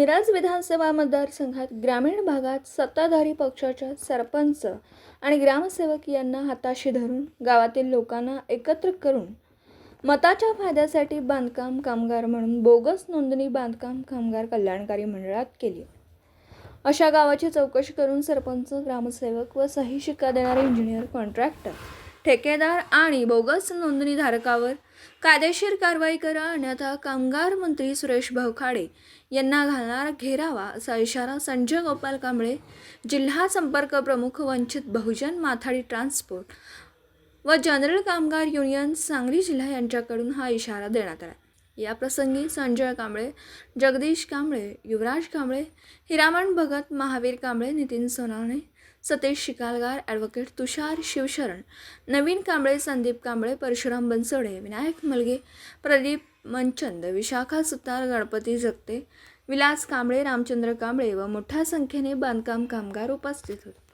मिरज विधानसभा मतदारसंघात ग्रामीण भागात सत्ताधारी पक्षाच्या सरपंच आणि ग्रामसेवक यांना हाताशी धरून गावातील लोकांना एकत्र करून मताच्या फायद्यासाठी बांधकाम कामगार म्हणून बोगस नोंदणी बांधकाम कामगार कल्याणकारी मंडळात केली। अशा गावाची चौकशी करून सरपंच, ग्रामसेवक व सही शिक्का देणारे इंजिनियर, कॉन्ट्रॅक्टर, ठेकेदार आणि बोगस नोंदणीधारकावर कायदेशीर कारवाई करा, अन्यथा कामगार मंत्री सुरेश भाऊ खाडे यांना घालणार घेरावा, असा इशारा संजय गोपाल कांबळे, जिल्हा संपर्क प्रमुख, वंचित बहुजन माथाडी ट्रान्सपोर्ट व जनरल कामगार युनियन सांगली जिल्हा यांच्याकडून हा इशारा देण्यात आला। या प्रसंगी संजय कांबळे, जगदीश कांबळे, युवराज कांबळे, हिरामण भगत, महावीर कांबळे, नितीन सोनावणे, सतीश शिकालगार, ॲडव्होकेट तुषार शिवशरण, नवीन कांबळे, संदीप कांबळे, परशुराम बनसोडे, विनायक मलगे, प्रदीप मनचंद, विशाखा सुतार, गणपती जगते, विलास कांबळे, रामचंद्र कांबळे व मोठ्या संख्येने बांधकाम कामगार उपस्थित होते।